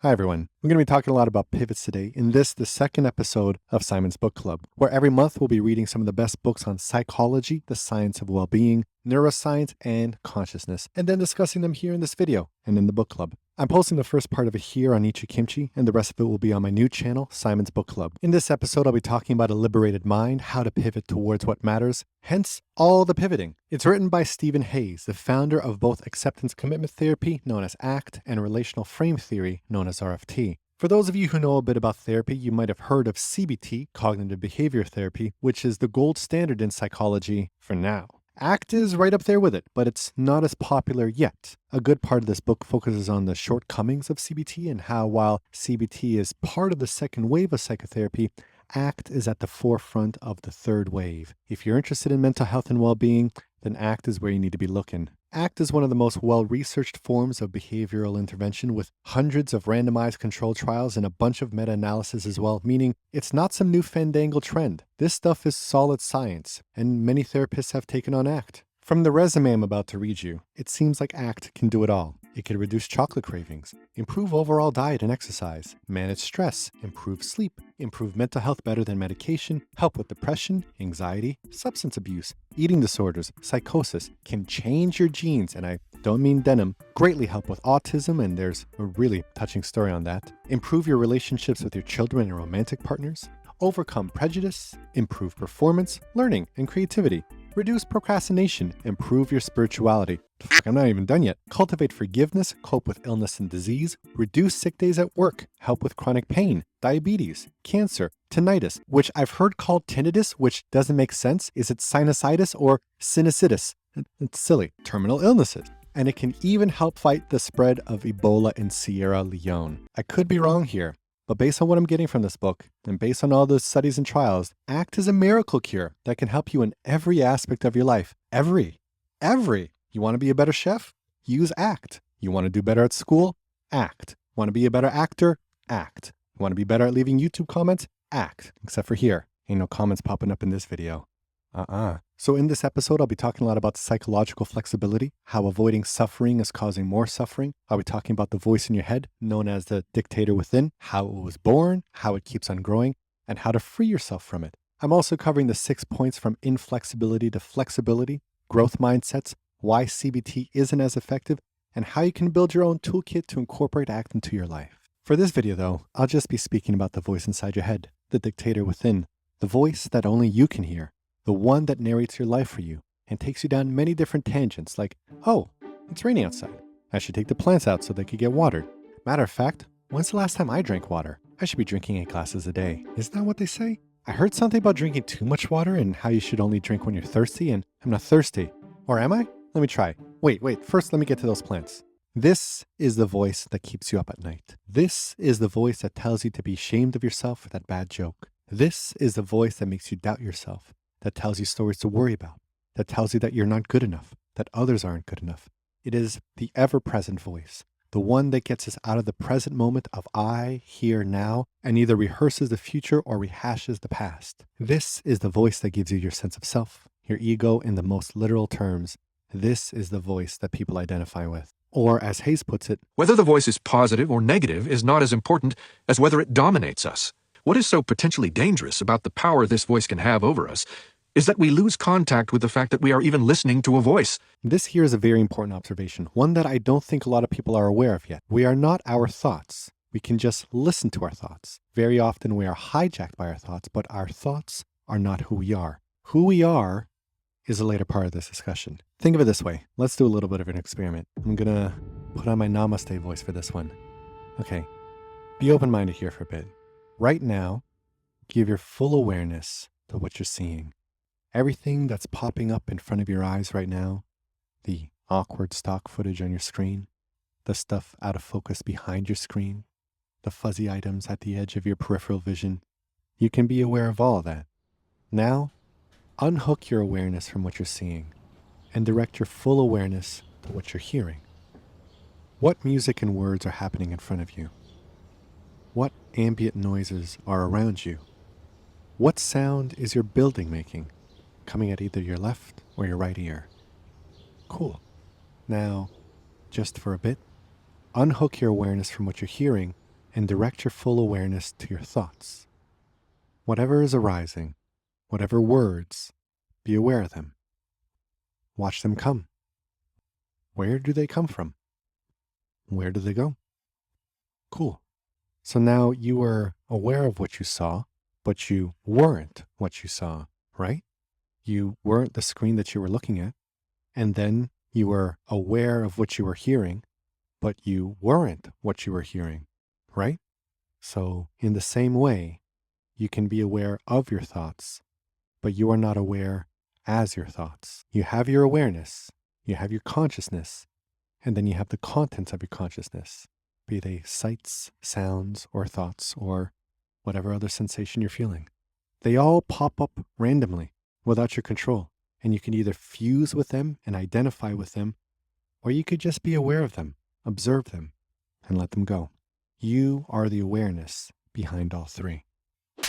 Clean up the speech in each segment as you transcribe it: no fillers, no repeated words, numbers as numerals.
Hi everyone. We're going to be talking a lot about pivots today in the second episode of Simon's Book Club, where every month we'll be reading some of the best books on psychology, the science of well-being, neuroscience, and consciousness, and then discussing them here in this video and in the book club. I'm posting the first part of it here on Eatyourkimchi, and the rest of it will be on my new channel, Simon's Book Club. In this episode, I'll be talking about a liberated mind, how to pivot towards what matters, hence all the pivoting. It's written by Stephen Hayes, the founder of both acceptance commitment therapy, known as ACT, and relational frame theory, known as RFT. For those of you who know a bit about therapy, you might have heard of CBT, cognitive behavior therapy, which is the gold standard in psychology for now. ACT is right up there with it, but it's not as popular yet. A good part of this book focuses on the shortcomings of CBT and how, while CBT is part of the second wave of psychotherapy, ACT is at the forefront of the third wave. If you're interested in mental health and well-being, then ACT is where you need to be looking. ACT is one of the most well-researched forms of behavioral intervention with hundreds of randomized controlled trials and a bunch of meta-analysis as well, meaning it's not some new fandangle trend. This stuff is solid science, and many therapists have taken on ACT. From the resume I'm about to read you, it seems like ACT can do it all. It can reduce chocolate cravings, improve overall diet and exercise, manage stress, improve sleep, improve mental health better than medication, help with depression, anxiety, substance abuse, eating disorders, psychosis, can change your genes, and I don't mean denim, greatly help with autism, and there's a really touching story on that, improve your relationships with your children and romantic partners, overcome prejudice, improve performance, learning, and creativity, reduce procrastination, improve your spirituality. I'm not even done yet. Cultivate forgiveness, cope with illness and disease, reduce sick days at work, help with chronic pain, diabetes, cancer, tinnitus, which I've heard called tinnitus, which doesn't make sense. Is it sinusitis or sinusitis? It's silly. Terminal illnesses. And it can even help fight the spread of Ebola in Sierra Leone. I could be wrong here, but based on what I'm getting from this book, and based on all the studies and trials, ACT is a miracle cure that can help you in every aspect of your life. Every. You want to be a better chef? Use ACT. You want to do better at school? ACT. Want to be a better actor? ACT. You want to be better at leaving YouTube comments? ACT. Except for here. Ain't no comments popping up in this video. So in this episode, I'll be talking a lot about psychological flexibility, how avoiding suffering is causing more suffering. I'll be talking about the voice in your head, known as the Dictator Within, how it was born, how it keeps on growing, and how to free yourself from it. I'm also covering the 6 points from inflexibility to flexibility, growth mindsets, why CBT isn't as effective, and how you can build your own toolkit to incorporate ACT into your life. For this video though, I'll just be speaking about the voice inside your head, the Dictator Within, the voice that only you can hear. The one that narrates your life for you and takes you down many different tangents like, oh, it's raining outside. I should take the plants out so they could get watered. Matter of fact, when's the last time I drank water? I should be drinking 8 glasses a day. Isn't that what they say? I heard something about drinking too much water and how you should only drink when you're thirsty, and I'm not thirsty. Or am I? Let me try. Wait, first let me get to those plants. This is the voice that keeps you up at night. This is the voice that tells you to be ashamed of yourself for that bad joke. This is the voice that makes you doubt yourself, that tells you stories to worry about, that tells you that you're not good enough, that others aren't good enough. It is the ever-present voice, the one that gets us out of the present moment of I, here, now, and either rehearses the future or rehashes the past. This is the voice that gives you your sense of self, your ego in the most literal terms. This is the voice that people identify with. Or as Hayes puts it, whether the voice is positive or negative is not as important as whether it dominates us. What is so potentially dangerous about the power this voice can have over us is that we lose contact with the fact that we are even listening to a voice. This here is a very important observation, one that I don't think a lot of people are aware of yet. We are not our thoughts. We can just listen to our thoughts. Very often we are hijacked by our thoughts, but our thoughts are not who we are. Who we are is a later part of this discussion. Think of it this way. Let's do a little bit of an experiment. I'm gonna put on my namaste voice for this one. Okay, be open-minded here for a bit. Right now, give your full awareness to what you're seeing. Everything that's popping up in front of your eyes right now, the awkward stock footage on your screen, the stuff out of focus behind your screen, the fuzzy items at the edge of your peripheral vision, you can be aware of all of that. Now, unhook your awareness from what you're seeing and direct your full awareness to what you're hearing. What music and words are happening in front of you? What ambient noises are around you? What sound is your building making, coming at either your left or your right ear? Cool. Now, just for a bit, unhook your awareness from what you're hearing and direct your full awareness to your thoughts. Whatever is arising, whatever words, be aware of them. Watch them come. Where do they come from? Where do they go? Cool. So now you were aware of what you saw, but you weren't what you saw, right? You weren't the screen that you were looking at. And then you were aware of what you were hearing, but you weren't what you were hearing, right? So in the same way, you can be aware of your thoughts, but you are not aware as your thoughts. You have your awareness, you have your consciousness, and then you have the contents of your consciousness, be they sights, sounds, or thoughts, or whatever other sensation you're feeling. They all pop up randomly without your control, and you can either fuse with them and identify with them, or you could just be aware of them, observe them, and let them go. You are the awareness behind all three.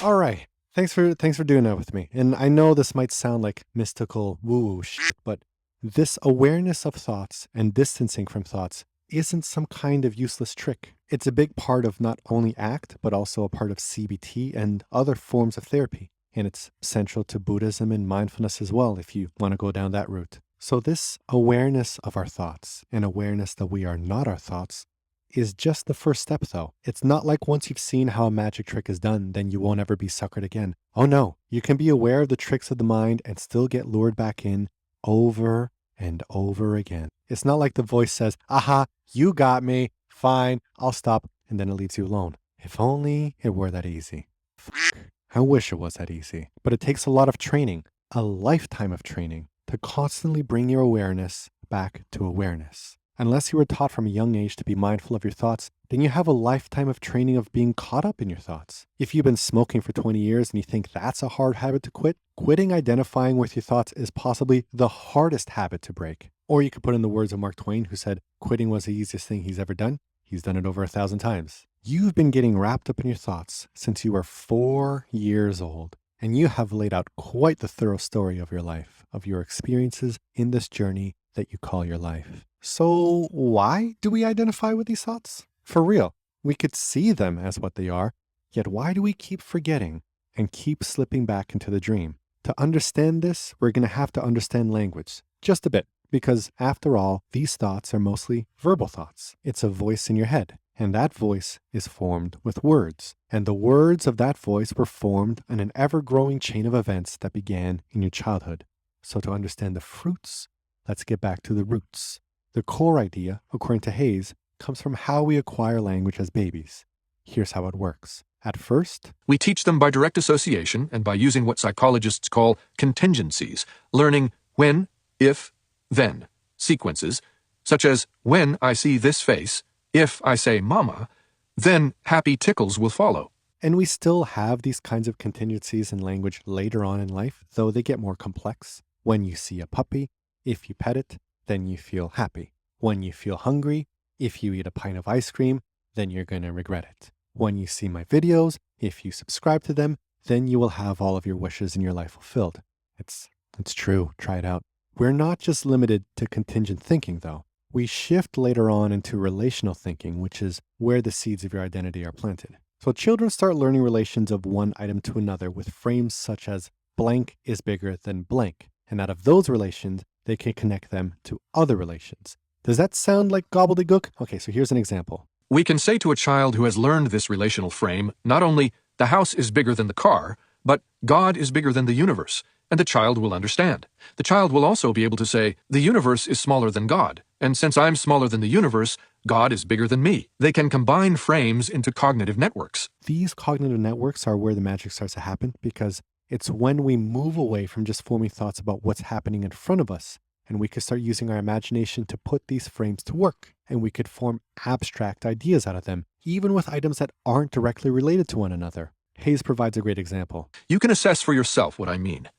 All right. Thanks for doing that with me. And I know this might sound like mystical woo-woo shit, but this awareness of thoughts and distancing from thoughts isn't some kind of useless trick. It's a big part of not only ACT, but also a part of CBT and other forms of therapy. And it's central to Buddhism and mindfulness as well, if you want to go down that route. So this awareness of our thoughts and awareness that we are not our thoughts is just the first step, though. It's not like once you've seen how a magic trick is done, then you won't ever be suckered again. Oh no, you can be aware of the tricks of the mind and still get lured back in over and over again. It's not like the voice says, aha, you got me, fine, I'll stop, and then it leaves you alone. If only it were that easy. Fuck. I wish it was that easy. But it takes a lot of training, a lifetime of training, to constantly bring your awareness back to awareness. Unless you were taught from a young age to be mindful of your thoughts, then you have a lifetime of training of being caught up in your thoughts. If you've been smoking for 20 years and you think that's a hard habit to quit, quitting identifying with your thoughts is possibly the hardest habit to break. Or you could put in the words of Mark Twain, who said, quitting was the easiest thing he's ever done. He's done it over 1,000 times. You've been getting wrapped up in your thoughts since you were 4 years old, and you have laid out quite the thorough story of your life, of your experiences in this journey that you call your life. So why do we identify with these thoughts? For real, we could see them as what they are, yet why do we keep forgetting and keep slipping back into the dream? To understand this, we're going to have to understand language, just a bit, because after all, these thoughts are mostly verbal thoughts. It's a voice in your head, and that voice is formed with words. And the words of that voice were formed in an ever-growing chain of events that began in your childhood. So to understand the fruits, let's get back to the roots. The core idea, according to Hayes, comes from how we acquire language as babies. Here's how it works. At first, we teach them by direct association and by using what psychologists call contingencies, learning when, if, then sequences, such as when I see this face, if I say mama, then happy tickles will follow. And we still have these kinds of contingencies in language later on in life, though they get more complex. When you see a puppy, if you pet it, then you feel happy. When you feel hungry, if you eat a pint of ice cream, then you're going to regret it. When you see my videos, if you subscribe to them, then you will have all of your wishes in your life fulfilled. It's true. Try it out. We're not just limited to contingent thinking, though. We shift later on into relational thinking, which is where the seeds of your identity are planted. So children start learning relations of one item to another with frames such as blank is bigger than blank. And out of those relations, they can connect them to other relations. Does that sound like gobbledygook? Okay, so here's an example. We can say to a child who has learned this relational frame, not only the house is bigger than the car, but God is bigger than the universe, and the child will understand. The child will also be able to say, the universe is smaller than God, and since I'm smaller than the universe, God is bigger than me. They can combine frames into cognitive networks. These cognitive networks are where the magic starts to happen, because it's when we move away from just forming thoughts about what's happening in front of us, and we could start using our imagination to put these frames to work, and we could form abstract ideas out of them, even with items that aren't directly related to one another. Hayes provides a great example. You can assess for yourself what I mean.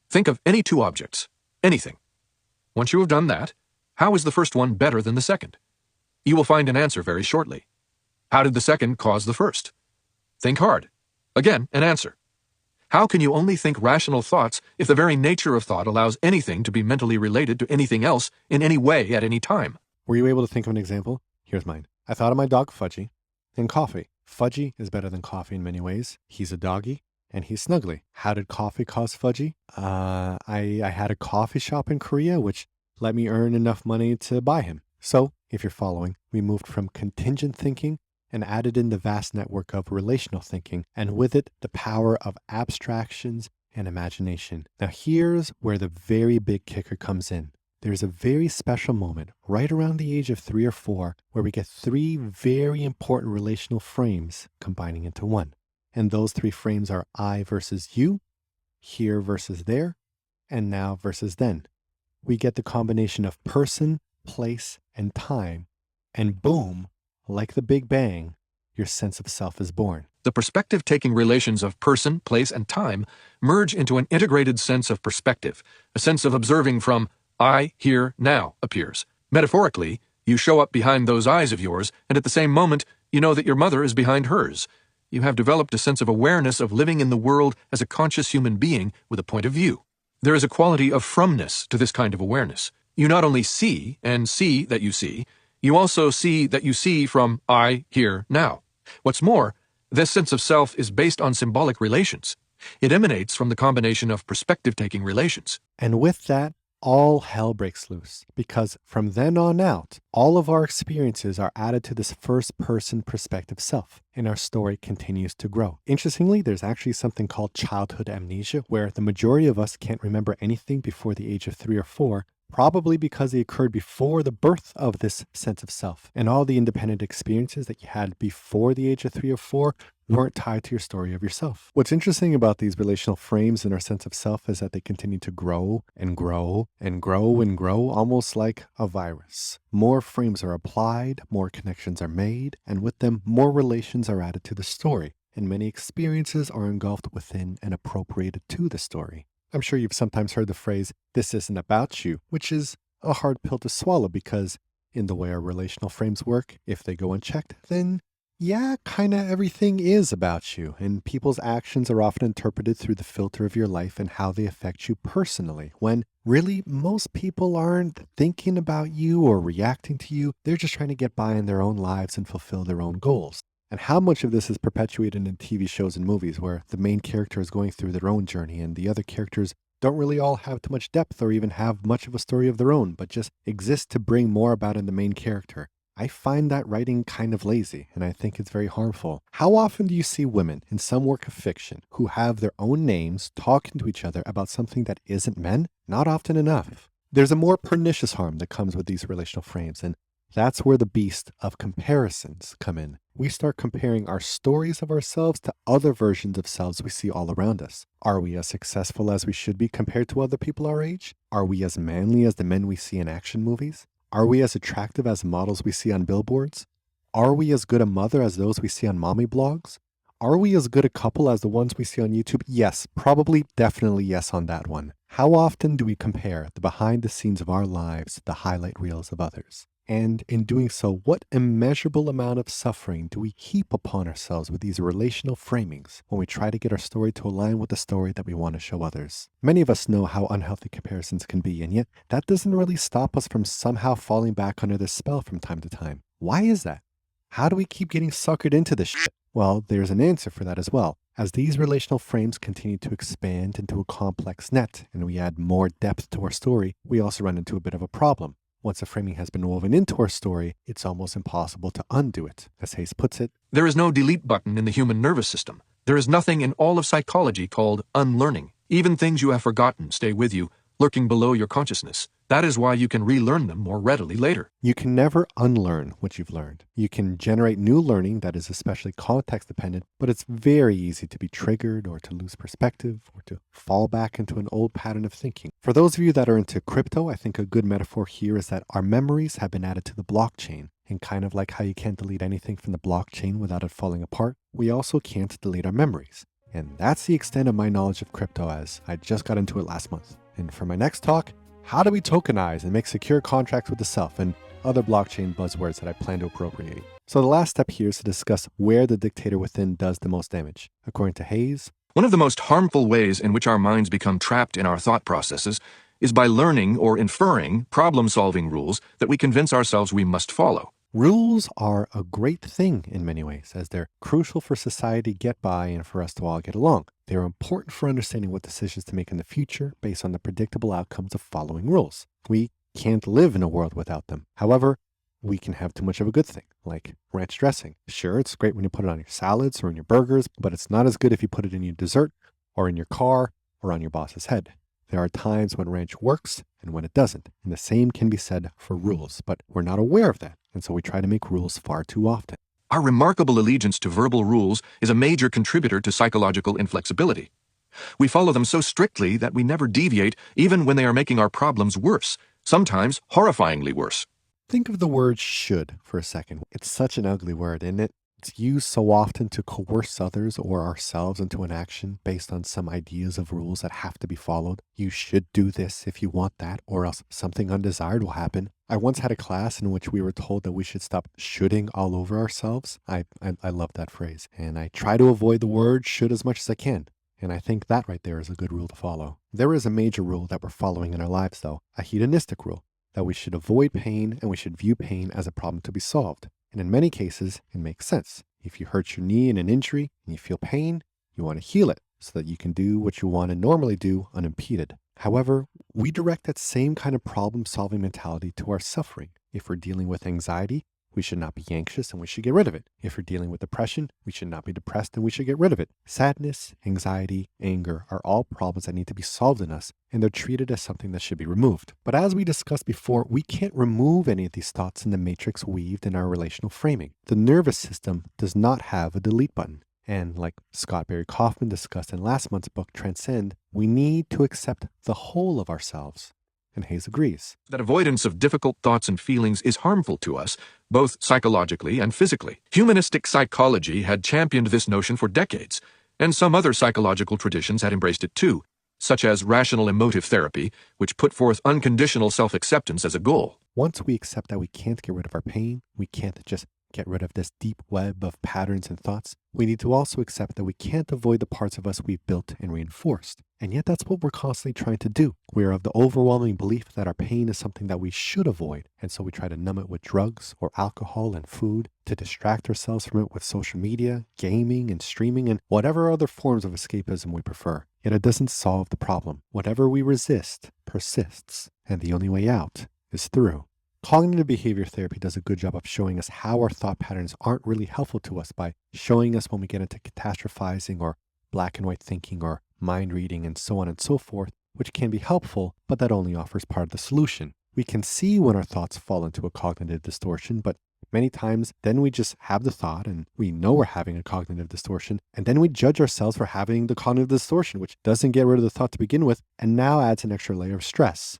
Think of any two objects, anything. Once you have done that, how is the first one better than the second? You will find an answer very shortly. How did the second cause the first? Think hard. Again, an answer. How can you only think rational thoughts if the very nature of thought allows anything to be mentally related to anything else in any way at any time? Were you able to think of an example? Here's mine. I thought of my dog Fudgy and coffee. Fudgy is better than coffee in many ways. He's a doggy, and he's snuggly. How did coffee cause Fudgy? I had a coffee shop in Korea, which let me earn enough money to buy him. So, if you're following, we moved from contingent thinking and added in the vast network of relational thinking, and with it, the power of abstractions and imagination. Now, here's where the very big kicker comes in. There's a very special moment right around the age of 3 or 4 where we get 3 very important relational frames combining into one. And those 3 frames are I versus you, here versus there, and now versus then. We get the combination of person, place, and time. And boom, like the Big Bang, your sense of self is born. The perspective-taking relations of person, place, and time merge into an integrated sense of perspective, a sense of observing from I, here, now appears. Metaphorically, you show up behind those eyes of yours, and at the same moment, you know that your mother is behind hers. You have developed a sense of awareness of living in the world as a conscious human being with a point of view. There is a quality of fromness to this kind of awareness. You not only see and see that you also see that you see from I, here, now. What's more, this sense of self is based on symbolic relations. It emanates from the combination of perspective-taking relations. And with that, all hell breaks loose, because from then on out, all of our experiences are added to this first-person perspective self, and our story continues to grow. Interestingly, there's actually something called childhood amnesia, where the majority of us can't remember anything before the age of 3 or 4, probably because they occurred before the birth of this sense of self. And all the independent experiences that you had before the age of 3 or 4 weren't tied to your story of yourself. What's interesting about these relational frames and our sense of self is that they continue to grow and grow and grow and grow, almost like a virus. More frames are applied, more connections are made, and with them, more relations are added to the story, and many experiences are engulfed within and appropriated to the story. I'm sure you've sometimes heard the phrase, "this isn't about you," which is a hard pill to swallow because in the way our relational frames work, if they go unchecked, then yeah, kinda everything is about you, and people's actions are often interpreted through the filter of your life and how they affect you personally, when really most people aren't thinking about you or reacting to you, they're just trying to get by in their own lives and fulfill their own goals. And how much of this is perpetuated in TV shows and movies where the main character is going through their own journey and the other characters don't really all have too much depth or even have much of a story of their own, but just exist to bring more about in the main character. I find that writing kind of lazy, and I think it's very harmful. How often do you see women in some work of fiction who have their own names talking to each other about something that isn't men? Not often enough. There's a more pernicious harm that comes with these relational frames, and that's where the beast of comparisons come in. We start comparing our stories of ourselves to other versions of selves we see all around us. Are we as successful as we should be compared to other people our age? Are we as manly as the men we see in action movies? Are we as attractive as models we see on billboards? Are we as good a mother as those we see on mommy blogs? Are we as good a couple as the ones we see on YouTube? Yes, probably, definitely yes on that one. How often do we compare the behind the scenes of our lives to the highlight reels of others? And in doing so, what immeasurable amount of suffering do we heap upon ourselves with these relational framings when we try to get our story to align with the story that we want to show others? Many of us know how unhealthy comparisons can be, and yet that doesn't really stop us from somehow falling back under this spell from time to time. Why is that? How do we keep getting suckered into this shit? Well, there's an answer for that as well. As these relational frames continue to expand into a complex net and we add more depth to our story, we also run into a bit of a problem. Once a framing has been woven into our story, it's almost impossible to undo it. As Hayes puts it, there is no delete button in the human nervous system. There is nothing in all of psychology called unlearning. Even things you have forgotten stay with you, lurking below your consciousness. That is why you can relearn them more readily later. You can never unlearn what you've learned. You can generate new learning that is especially context dependent, but it's very easy to be triggered or to lose perspective or to fall back into an old pattern of thinking. For those of you that are into crypto, I think a good metaphor here is that our memories have been added to the blockchain. And kind of like how you can't delete anything from the blockchain without it falling apart, we also can't delete our memories. And that's the extent of my knowledge of crypto, as I just got into it last month. And for my next talk, how do we tokenize and make secure contracts with the self, and other blockchain buzzwords that I plan to appropriate. So the last step here is to discuss where the Dictator Within does the most damage. According to Hayes, one of the most harmful ways in which our minds become trapped in our thought processes is by learning or inferring problem-solving rules that we convince ourselves we must follow. Rules are a great thing in many ways, as they're crucial for society to get by and for us to all get along. They're important for understanding what decisions to make in the future based on the predictable outcomes of following rules. We can't live in a world without them. However, we can have too much of a good thing, like ranch dressing. Sure, it's great when you put it on your salads or in your burgers, but it's not as good if you put it in your dessert or in your car or on your boss's head. There are times when ranch works and when it doesn't, and the same can be said for rules, but we're not aware of that, and so we try to make rules far too often. Our remarkable allegiance to verbal rules is a major contributor to psychological inflexibility. We follow them so strictly that we never deviate even when they are making our problems worse, sometimes horrifyingly worse. Think of the word should for a second. It's such an ugly word, isn't it? It's used so often to coerce others or ourselves into an action based on some ideas of rules that have to be followed. You should do this if you want that, or else something undesired will happen. I once had a class in which we were told that we should stop shoulding all over ourselves. I love that phrase, and I try to avoid the word should as much as I can. And I think that right there is a good rule to follow. There is a major rule that we're following in our lives, though, a hedonistic rule, that we should avoid pain and we should view pain as a problem to be solved. And in many cases, it makes sense. If you hurt your knee in an injury and you feel pain, you want to heal it so that you can do what you want to normally do unimpeded. However, we direct that same kind of problem-solving mentality to our suffering. If we're dealing with anxiety, we should not be anxious and we should get rid of it. If we're dealing with depression, we should not be depressed and we should get rid of it. Sadness, anxiety, anger are all problems that need to be solved in us, and they're treated as something that should be removed. But as we discussed before, we can't remove any of these thoughts in the matrix weaved in our relational framing. The nervous system does not have a delete button. And like Scott Barry Kaufman discussed in last month's book, Transcend, we need to accept the whole of ourselves. And Hayes agrees. That avoidance of difficult thoughts and feelings is harmful to us, both psychologically and physically. Humanistic psychology had championed this notion for decades, and some other psychological traditions had embraced it too, such as rational emotive therapy, which put forth unconditional self-acceptance as a goal. Once we accept that we can't get rid of our pain, we can't just get rid of this deep web of patterns and thoughts, we need to also accept that we can't avoid the parts of us we've built and reinforced. And yet that's what we're constantly trying to do. We are of the overwhelming belief that our pain is something that we should avoid, and so we try to numb it with drugs or alcohol and food, to distract ourselves from it with social media, gaming, and streaming, and whatever other forms of escapism we prefer. Yet it doesn't solve the problem. Whatever we resist persists, and the only way out is through. Cognitive behavior therapy does a good job of showing us how our thought patterns aren't really helpful to us by showing us when we get into catastrophizing or black and white thinking or mind reading and so on and so forth, which can be helpful, but that only offers part of the solution. We can see when our thoughts fall into a cognitive distortion, but many times then we just have the thought and we know we're having a cognitive distortion, and then we judge ourselves for having the cognitive distortion, which doesn't get rid of the thought to begin with, and now adds an extra layer of stress.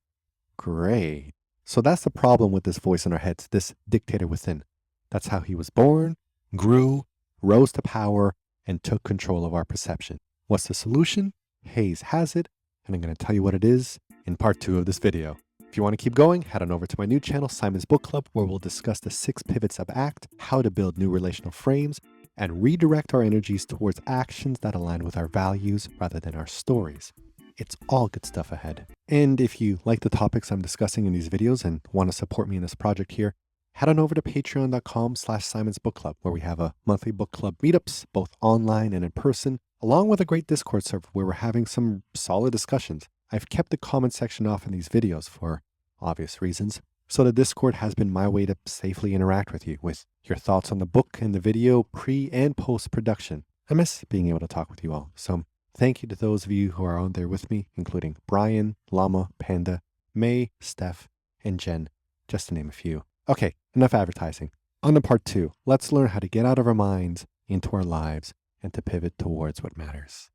Great. So that's the problem with this voice in our heads, this dictator within. That's how he was born, grew, rose to power, and took control of our perception. What's the solution? Hayes has it, and I'm going to tell you what it is in part 2 of this video. If you want to keep going, head on over to my new channel, Simon's Book Club, where we'll discuss the 6 pivots of ACT, how to build new relational frames, and redirect our energies towards actions that align with our values rather than our stories. It's all good stuff ahead. And if you like the topics I'm discussing in these videos and want to support me in this project here, head on over to patreon.com/Simon's Book Club, where we have a monthly book club meetups, both online and in person, along with a great Discord server where we're having some solid discussions. I've kept the comment section off in these videos for obvious reasons, so the Discord has been my way to safely interact with you, with your thoughts on the book and the video pre and post production. I miss being able to talk with you all, so thank you to those of you who are on there with me, including Brian, Llama, Panda, May, Steph, and Jen, just to name a few. Okay, enough advertising. On to part 2. Let's learn how to get out of our minds into our lives and to pivot towards what matters.